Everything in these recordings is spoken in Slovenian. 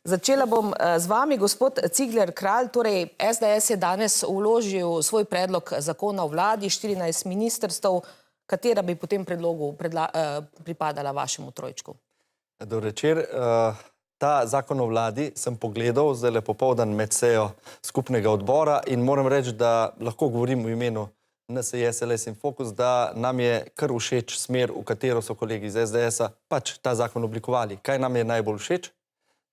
Začela bom z vami, gospod Cigler Kralj. Torej, SDS je danes vložil svoj predlog zakona o vladi, 14 ministrstev, katera bi po tem predlogu pripadala vašemu trojčku. Dober večer. Ta zakon o vladi sem pogledal zdajle popoldan med sejo skupnega odbora in moram reči, da lahko govorim v imenu NSi, SLS in Fokus, da nam je kar všeč smer, v katero so kolegi iz SDS-a pač ta zakon oblikovali. Kaj nam je najbolj všeč?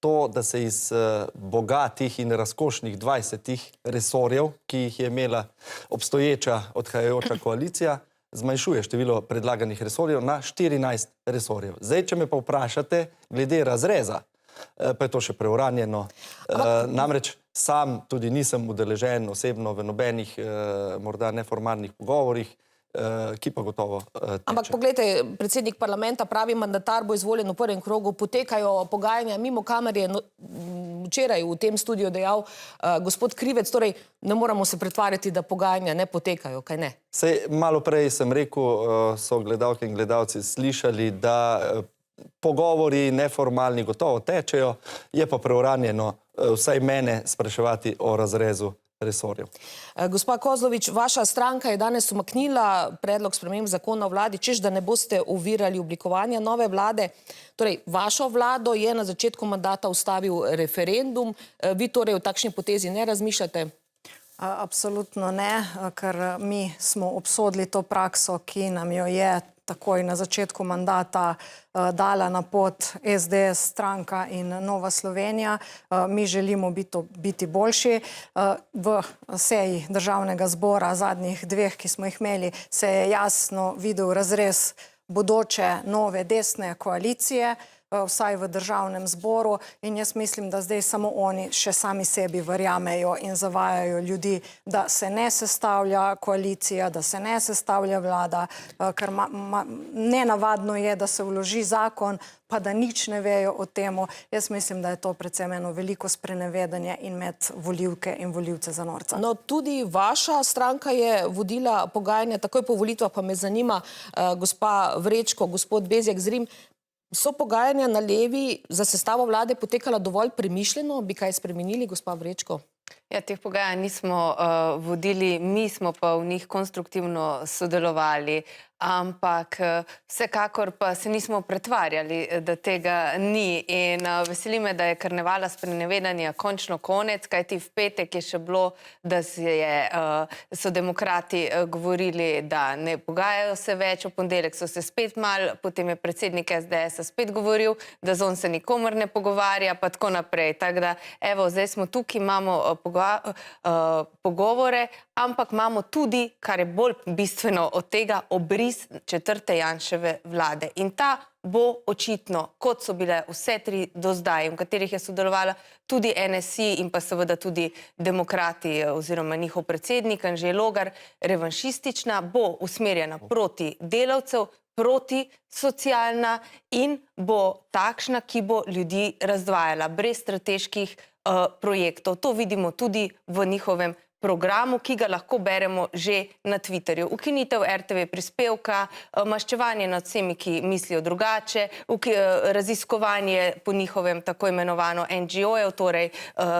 To, da se iz bogatih in razkošnih 20 resorjev, ki jih je imela obstoječa odhajajoča koalicija, zmanjšuje število predlaganih resorjev na 14 resorjev. Zdaj, če me pa vprašate glede razreza, pa je to še preuranjeno. Namreč sam tudi nisem udeležen osebno v nobenih, morda neformalnih pogovorih, ki pa gotovo tečejo. Ampak poglejte, predsednik parlamenta pravi, mandatar bo izvoljen v prvem krogu, potekajo pogajanja mimo kamer, je včeraj v tem studiu dejal gospod Krivec, torej ne moramo se pretvarjati, da pogajanja ne potekajo, kaj ne? Sej malo prej sem rekel, so gledalke in gledalci slišali, da pogovori neformalni gotovo tečejo, je pa preuranjeno vsaj mene spraševati o razrezu resorjev. Gospa Kozlovič, vaša stranka je danes umaknila predlog sprememb zakona o vladi, češ da ne boste ovirali oblikovanja nove vlade. Torej, vašo vlado je na začetku mandata ustavil referendum. Vi torej v takšni potezi ne razmišljate? Absolutno ne, ker mi smo obsodili to prakso, ki nam jo je takoj na začetku mandata dala na pot SDS stranka in Nova Slovenija. Mi želimo biti boljši. V seji Državnega zbora zadnjih dveh, ki smo jih imeli, se je jasno videl razrez bodoče nove desne koalicije, vsaj v Državnem zboru, in jaz mislim, da zdaj samo oni še sami sebi verjamejo in zavajajo ljudi, da se ne sestavlja koalicija, da se ne sestavlja vlada, ker nenavadno je, da se vloži zakon, pa da nič ne vejo o temu. Jaz mislim, da je to predvsem eno veliko sprenevedanje in med volivke in volivce za norca. No, tudi vaša stranka je vodila pogajanja, takoj po volitvah, pa me zanima, gospa Vrečko, gospod Bezjak Zrim, so pogajanja na levi za sestavo vlade potekala dovolj premišljeno? Bi kaj spremenili, gospa Vrečko? Ja, teh pogajanj nismo vodili, mi smo pa v njih konstruktivno sodelovali, ampak vsekakor pa se nismo pretvarjali, da tega ni. In veseli me, da je karnevala sprenevedanja končno konec, kajti v petek je še bilo, da so demokrati govorili, da ne pogajajo se več, v ponedeljek so se spet malo, potem je predsednik SDS-a spet govoril, da z on se nikomor ne pogovarja, pa tako naprej. Tako da, evo, zdaj smo tukaj, imamo pogovore, ampak imamo tudi, kar je bolj bistveno od tega, obris četrte Janševe vlade. In ta bo očitno, kot so bile vse tri do zdaj, v katerih je sodelovala tudi NSi in pa seveda tudi demokrati oziroma njihov predsednik Anže Logar, revanšistična, bo usmerjena proti delavcev, proti socialna in bo takšna, ki bo ljudi razdvajala brez strateških projektov. To vidimo tudi v njihovem programu, ki ga lahko beremo že na Twitterju. Ukinitev RTV prispevka, maščevanje nad vsemi, ki mislijo drugače, raziskovanje po njihovem tako imenovano NGO-jev, torej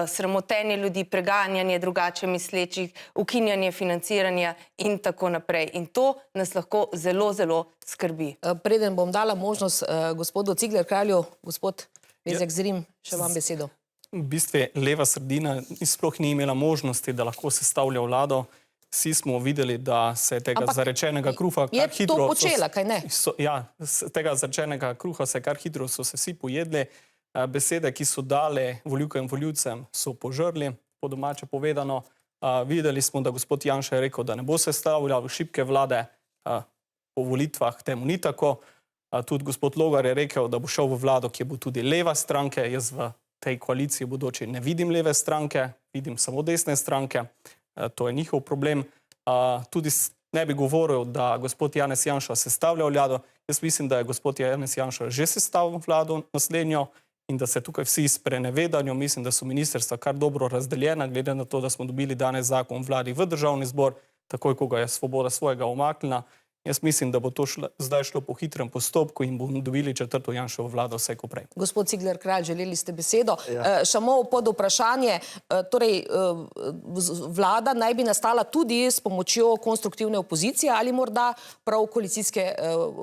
sramotenje ljudi, preganjanje drugače mislečih, ukinjanje financiranja in tako naprej. In to nas lahko zelo, zelo skrbi. Preden bom dala možnost gospodu Cigler Kralju, gospod Bezjak Zrim, še vam besedo. V bistvu leva sredina sploh ni imela možnosti, da lahko sestavlja vlado. Vsi smo videli, da se tega zarečenega kruha kar hitro... Je to počela, kaj ne? Ja, tega zarečenega kruha se kar hitro so se vsi pojedli. Besede, ki so dale volivkam in volivcem, so požrli, po domače povedano. Videli smo, da gospod Janša je rekel, da ne bo sestavljal šibke vlade. Po volitvah temu ni tako. Tudi gospod Logar je rekel, da bo šel v vlado, ki bo tudi leva stranke. Jaz v tej koaliciji bodoči ne vidim leve stranke, vidim samo desne stranke. To je njihov problem. Tudi ne bi govoril, da gospod Janez Janša sestavlja vlado. Jaz mislim, da je gospod Janez Janša že sestavil vlado naslednjo in da se tukaj vsi sprenevedajo. Mislim, da so ministrstva kar dobro razdeljena, glede na to, da smo dobili danes zakon o vladi v Državni zbor, takoj, ko ga je Svoboda svojega umaknila. Jaz mislim, da bo to zdaj šlo po hitrem postopku in bomo dobili četrto Janševo vlado vse ko prej. Gospod Cigler Kralj, želeli ste besedo. Samo pod vprašanje, torej vlada naj bi nastala tudi s pomočjo konstruktivne opozicije ali morda prav koalicijske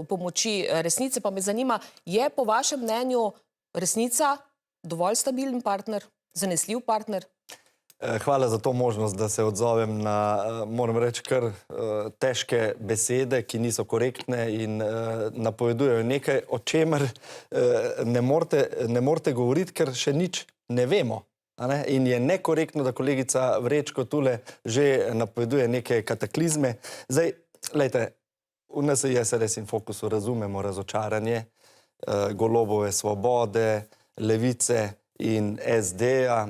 pomoči Resnice, pa me zanima, je po vašem mnenju Resnica dovolj stabilen partner, zanesljiv partner? Hvala za to možnost, da se odzovem na, moram reči, kar težke besede, ki niso korektne in napovedujejo nekaj, o čemer ne morete govoriti, ker še nič ne vemo. In je nekorektno, da kolegica Vrečko tule že napoveduje neke kataklizme. Zdaj, glejte, v NSi, SLS in Fokusu razumemo razočaranje Golobove Svobode, Levice in SD-ja,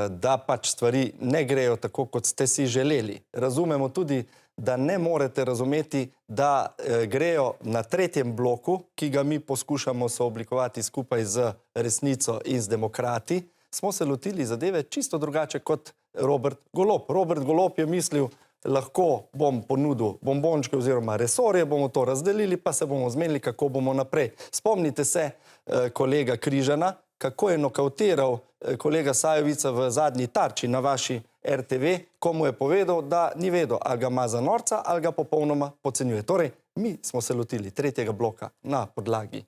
da pač stvari ne grejo tako, kot ste si želeli. Razumemo tudi, da ne morete razumeti, da grejo na tretjem bloku, ki ga mi poskušamo sooblikovati skupaj z Resnico in z Demokrati, smo se lotili zadeve čisto drugače kot Robert Golob. Robert Golob je mislil, lahko bom ponudil bombončke oziroma resorje, bomo to razdelili, pa se bomo zmenili, kako bomo naprej. Spomnite se kolega Križana, kako je nokautiral kolega Sajovica v zadnji Tarči na vaši RTV, ko mu je povedal, da ni vedel, ali ga ima za norca, ali ga popolnoma podcenjuje. Torej, mi smo se lotili tretjega bloka na podlagi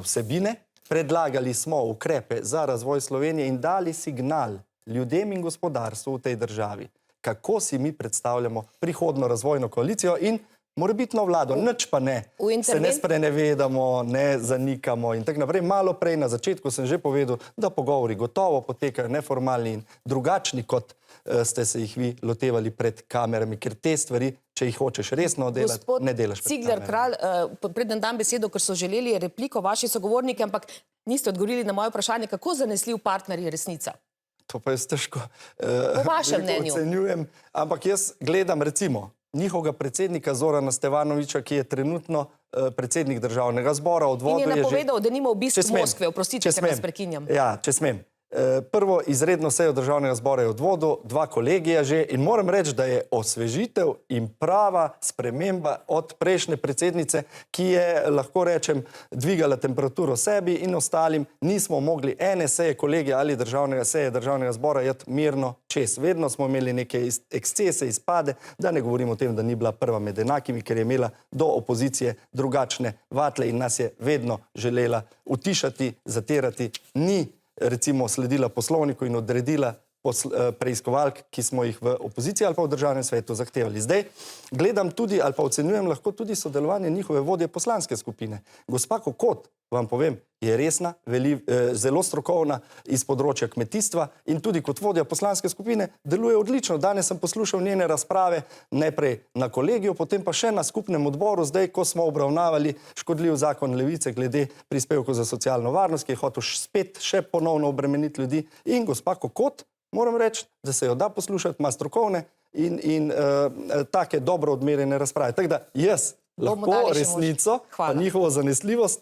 vsebine, predlagali smo ukrepe za razvoj Slovenije in dali signal ljudem in gospodarstvu v tej državi, kako si mi predstavljamo prihodno razvojno koalicijo in morebitno vlado. Nič pa ne, se ne sprenevedamo, ne zanikamo in tako naprej. Malo prej na začetku sem že povedal, da pogovori gotovo potekajo neformalni in drugačni, kot ste se jih vi lotevali pred kamerami, ker te stvari, če jih hočeš resno delati, ne delaš pred kamerami. Cigler Kralj, preden dam besedo, ker so želeli repliko vaši sogovorniki, ampak niste odgovorili na moje vprašanje, kako zanesljiv partner je Resnica? To pa jaz težko ocenjujem, ampak jaz gledam recimo njihovega predsednika Zorana Stevanoviča, ki je trenutno predsednik Državnega zbora. In je napovedal, da nima obisk Moskve. Oprostite, ker vas prekinjam. Ja, če smem. Prvo izredno sejo Državnega zbora je odvodil, 2 kolegija že in moram reči, da je osvežitev in prava sprememba od prejšnje predsednice, ki je, lahko rečem, dvigala temperaturo sebi in ostalim. Nismo mogli ene seje kolegija ali Državnega zbora jeti mirno čez. Vedno smo imeli neke ekscese, izpade, da ne govorim o tem, da ni bila prva med enakimi, ker je imela do opozicije drugačne vatle in nas je vedno želela utišati, zatirati. Ni recimo sledila poslovniku in odredila preiskovalk, ki smo jih v opoziciji ali pa v Državnem svetu zahtevali. Zdaj gledam tudi ali pa ocenjujem lahko tudi sodelovanje njihove vodje poslanske skupine. Gospa Kokot, vam povem, je resna, zelo strokovna iz področja kmetijstva in tudi kot vodja poslanske skupine deluje odlično. Danes sem poslušal njene razprave najprej na kolegiju, potem pa še na skupnem odboru, zdaj, ko smo obravnavali škodljiv zakon Levice glede prispevkov za socialno varnost, ki je hotel spet še ponovno obremeniti ljudi. In gospa Kokot, moram reči, da se jo da poslušati, ima strokovne in take dobro odmerjene razprave. Tako da jaz lahko Resnico, pa njihovo zanesljivost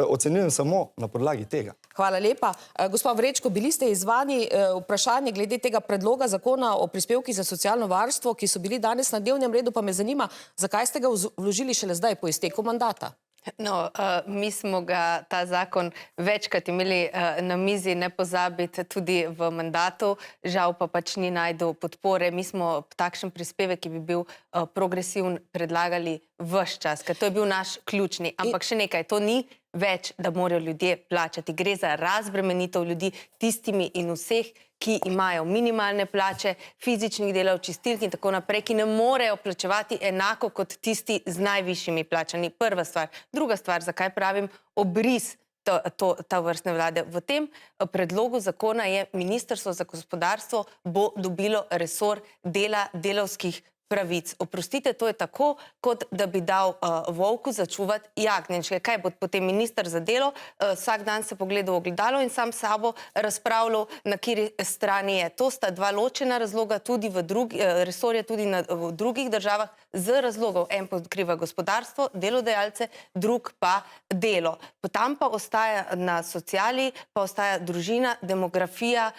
ocenjujem samo na podlagi tega. Hvala lepa. Gospa Vrečko, bili ste izzvani vprašanje glede tega predloga zakona o prispevkih za socialno varstvo, ki so bili danes na dnevnem redu, pa me zanima, zakaj ste ga vložili šele zdaj po izteku mandata? No, mi smo ga, ta zakon, večkrat imeli na mizi, ne pozabiti, tudi v mandatu, žal pa pač ni najdel podpore. Mi smo takšen prispevek, ki bi bil progresiven, predlagali ves čas, ker to je bil naš ključni. Ampak še nekaj, to ni več, da morajo ljudje plačati. Gre za razbremenitev ljudi, tistimi in vseh, ki imajo minimalne plače, fizičnih delov, čistilk in tako naprej, ki ne morejo plačevati enako kot tisti z najvišjimi plačani. Prva stvar. Druga stvar, zakaj pravim obris ta vrstne vlade. V tem predlogu zakona je Ministrstvo za gospodarstvo bo dobilo resor dela, delavskih pravic. Oprostite, to je tako, kot da bi dal volku začuvati jagnječke. Kaj bo potem minister za delo? Vsak dan se pogleda v ogledalo in sam sabo razpravljal, na kateri strani je. To sta 2 ločena razloga, tudi resorje tudi v drugih državah z razlogov. En pokriva gospodarstvo, delodajalce, drug pa delo. Tam pa ostaja na sociali, pa ostaja družina, demografija,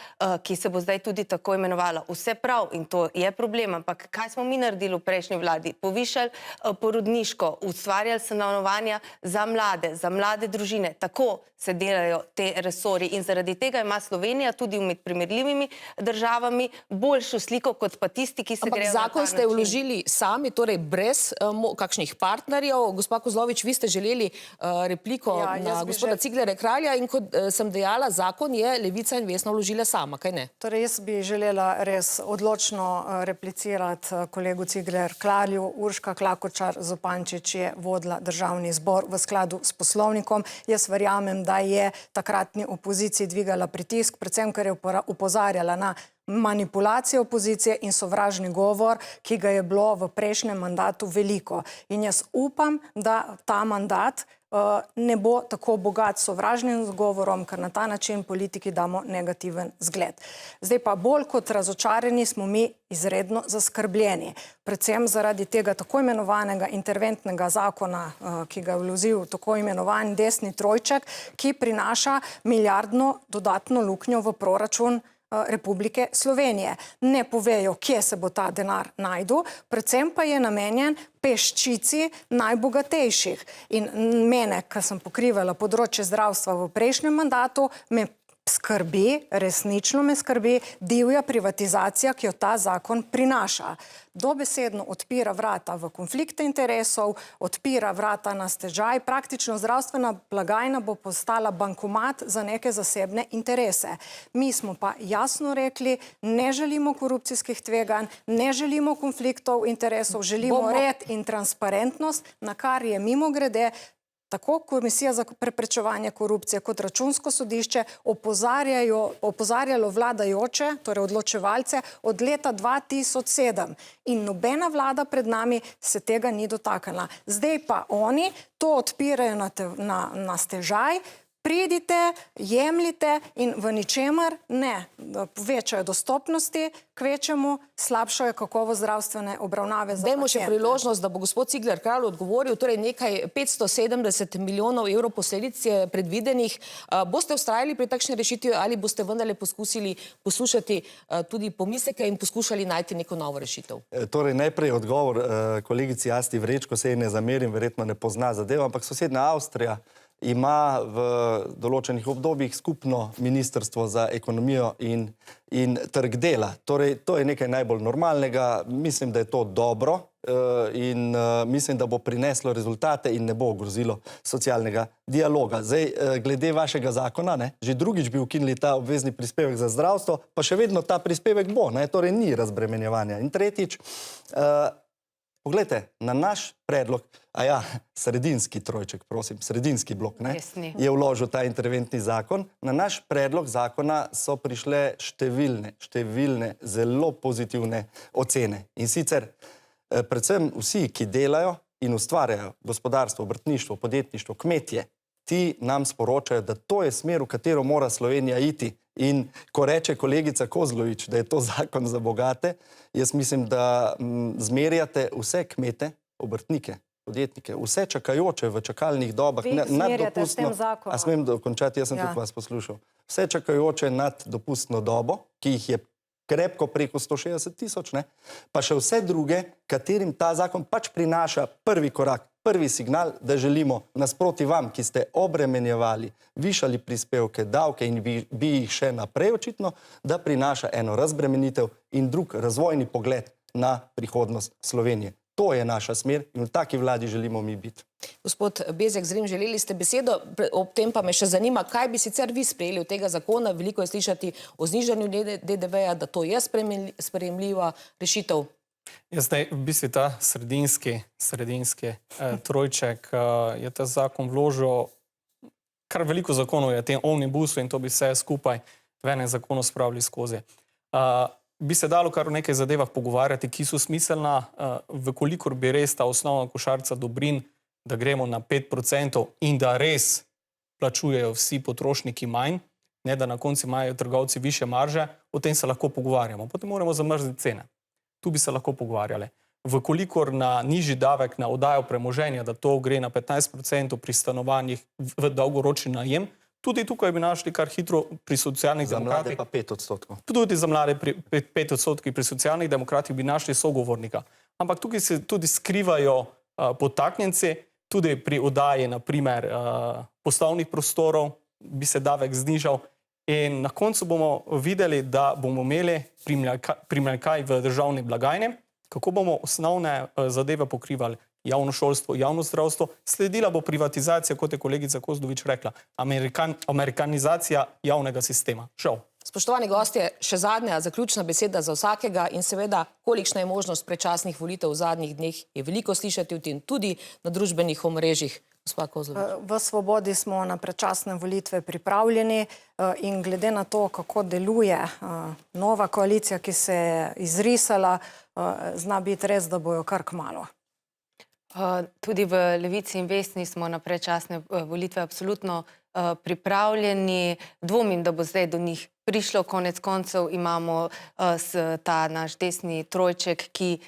ki se bo zdaj tudi tako imenovala. Vse prav in to je problem, ampak kaj smo mi naredili v prejšnji vladi. Povišali porodniško, ustvarjali stanovanja za mlade družine. Tako se delajo te resorji in zaradi tega ima Slovenija tudi med primerljivimi državami boljšo sliko kot pa tisti, ki se Ampak grejo na ta zakon ste način. vložili sami, torej brez kakšnih partnerjev. Gospa Kozlovič, vi ste želeli repliko Ja, jaz na bi gospoda Ciglerja Kralja in kot sem dejala, zakon je Levica in Vesna vložila sama, kaj ne? Torej, jaz bi želela res odločno replicirati kolegu Cigler Kralju. Urška Klakočar Zupančič je vodila Državni zbor v skladu s poslovnikom. Jaz verjamem, da je takratni opoziciji dvigala pritisk, predvsem, ker je opozarjala na manipulacije opozicije in sovražni govor, ki ga je bilo v prejšnjem mandatu veliko. In jaz upam, da ta mandat ne bo tako bogat s sovražnim govorom, ker na ta način politiki damo negativen zgled. Zdaj pa bolj kot razočarani smo mi izredno zaskrbljeni. Predvsem zaradi tega tako imenovanega interventnega zakona, ki ga je vložil tako imenovan desni trojček, ki prinaša milijardno dodatno luknjo v proračun Republike Slovenije. Ne povejo, kje se bo ta denar najdel, predvsem pa je namenjen peščici najbogatejših. In mene, ko sem pokrivala področje zdravstva v prejšnjem mandatu, me skrbi, resnično me skrbi divja privatizacija, ki jo ta zakon prinaša. Dobesedno odpira vrata v konflikte interesov, odpira vrata na stečaj, praktično zdravstvena blagajna bo postala bankomat za neke zasebne interese. Mi smo pa jasno rekli, ne želimo korupcijskih tveganj, ne želimo konfliktov interesov, želimo red in transparentnost, na kar je mimogrede tako Komisija za preprečevanje korupcije kot Računsko sodišče opozarjalo vladajoče, torej odločevalce, od leta 2007. In nobena vlada pred nami se tega ni dotaknila. Zdaj pa oni to odpirajo na stežaj, pridite, jemljite in v ničemer ne povečajo dostopnosti, kvečemu slabšajo kakovost zdravstvene obravnave za Dajmo še paciente. priložnost, da bo gospod Cigler Kralj odgovoril, torej nekaj 570 milijonov evrov posledic je predvidenih. Boste vztrajali pri takšni rešitvi ali boste vendarle poskusili poslušati tudi pomisleke in poskušali najti neko novo rešitev? Torej, najprej odgovor kolegici Asti Vrečko, se ji ne zamerim, verjetno ne pozna zadevo, ampak sosednja Avstrija ima v določenih obdobjih skupno ministrstvo za ekonomijo in trg dela. Torej, to je nekaj najbolj normalnega. Mislim, da je to dobro in mislim, da bo prineslo rezultate in ne bo ogrozilo socialnega dialoga. Zdaj, glede vašega zakona, že drugič bi ukinili ta obvezni prispevek za zdravstvo, pa še vedno ta prispevek bo, torej ni razbremenjevanja. In tretjič, poglejte, na naš predlog, sredinski trojček, prosim, sredinski blok, je vložil ta interventni zakon. Na naš predlog zakona so prišle številne zelo pozitivne ocene. In sicer predvsem vsi, ki delajo in ustvarjajo gospodarstvo, obrtništvo, podjetništvo, kmetje, ti nam sporočajo, da to je smer, v katero mora Slovenija iti. In ko reče kolegica Kozlovič, da je to zakon za bogate, jaz mislim, da zmerjate vse kmete, obrtnike, podjetnike, vse čakajoče v čakalnih dobah. Vi zmerjate s tem zakonom. A smem dokončati? Jaz sem tudi vas poslušal. Vse čakajoče nad dopustno dobo, ki jih je krepko preko 160 tisoč, pa še vse druge, katerim ta zakon pač prinaša prvi korak, prvi signal, da želimo nasproti vam, ki ste obremenjevali, višali prispevke, davke in bi jih še naprej očitno, da prinaša eno razbremenitev in drug razvojni pogled na prihodnost Slovenije. To je naša smer in v taki vladi želimo mi biti. Gospod Bezjak Zrim, želeli ste besedo, ob tem pa me še zanima, kaj bi sicer vi sprejeli od tega zakona. Veliko je slišati o znižanju DDV-ja, da to je sprejemljiva rešitev. Zdaj, v bistvu ta sredinski trojček je ta zakon vložil, kar veliko zakonov je tem omnibusu in to bi vse skupaj v enem zakonu spravili skozi. Bi se dalo kar o nekaj zadevah pogovarjati, ki so smiselna, vkolikor bi res ta osnovna košarica dobrin, da gremo na 5% in da res plačujejo vsi potrošniki manj, ne da na koncu imajo trgovci više marže, o tem se lahko pogovarjamo. Potem moramo zamrzniti cene. Tu bi se lahko pogovarjali. Vkolikor na nižji davek na oddajo premoženja, da to gre na 15% pri stanovanjih v dolgoročni najem, tudi tukaj bi našli kar hitro pri socialnih demokratih. Za mlade pa 5%. Tudi za mlade 5% pri socialnih demokratih bi našli sogovornika. ampak tukaj se tudi skrivajo podtaknjenci, tudi pri oddaji, naprimer, poslovnih prostorov bi se davek znižal in na koncu bomo videli, da bomo imeli primanjkljaj v državni blagajni, kako bomo osnovne zadeve pokrivali, javno šolstvo, javno zdravstvo, sledila bo privatizacija, kot je kolegica Kozlovič rekla, amerikanizacija javnega sistema. Žal. Spoštovani gostje, še zadnja zaključna beseda za vsakega in seveda, kolikšna je možnost predčasnih volitev v zadnjih dneh, je veliko slišati o tem tudi na družbenih omrežjih. Gospa Kozlovič. V Svobodi smo na predčasne volitve pripravljeni in glede na to, kako deluje nova koalicija, ki se je izrisala, zna biti res, da bojo kar kmalu. Tudi v Levici in Vesni smo na predčasne volitve absolutno pripravljeni. Dvomim, da bo zdaj do njih prišlo. Konec koncev imamo ta naš desni trojček, ki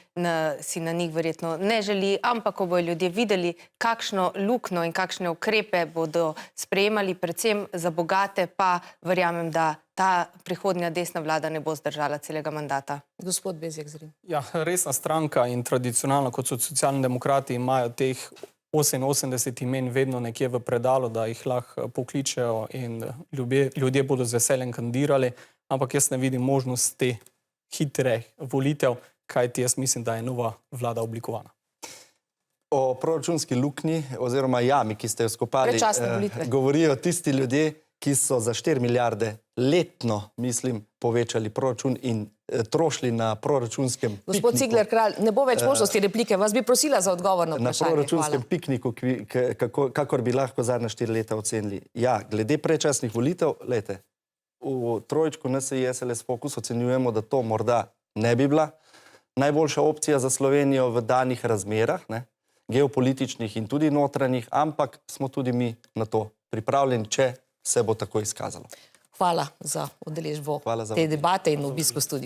si na njih verjetno ne želi, ampak ko bodo ljudje videli, kakšno luknjo in kakšne ukrepe bodo sprejemali, predvsem za bogate, pa verjamem, da ta prihodnja desna vlada ne bo zdržala celega mandata. Gospod Bezjak Zrim. Ja, resna stranka in tradicionalno, kot so socialni demokrati, imajo teh 88 imen vedno nekje v predalu, da jih lahko pokličejo in ljudje bodo z veseljem kandidirali, ampak jaz ne vidim možnosti hitrih volitev, kajti jaz mislim, da je nova vlada oblikovana. O proračunski luknji oziroma jami, ki ste jo skopali, Predčasne volitve. govorijo tisti ljudje, ki so za 4 milijarde letno, mislim, povečali proračun in trošili na proračunskem pikniku. Gospod Cigler Kralj, ne bo več možnosti replike. Vas bi prosila za odgovor na Na vprašanje. proračunskem Hvala. pikniku, kakor bi lahko zadnja 4 leta ocenili. Ja, glede predčasnih volitev, lejte, v trojčku NSi SLS Fokus ocenjujemo, da to morda ne bi bila najboljša opcija za Slovenijo v danih razmerah, ne, geopolitičnih in tudi notranjih, ampak smo tudi mi na to pripravljeni, če se bo tako izkazalo. Hvala za udeležbo Hvala za te debate in obisko studia.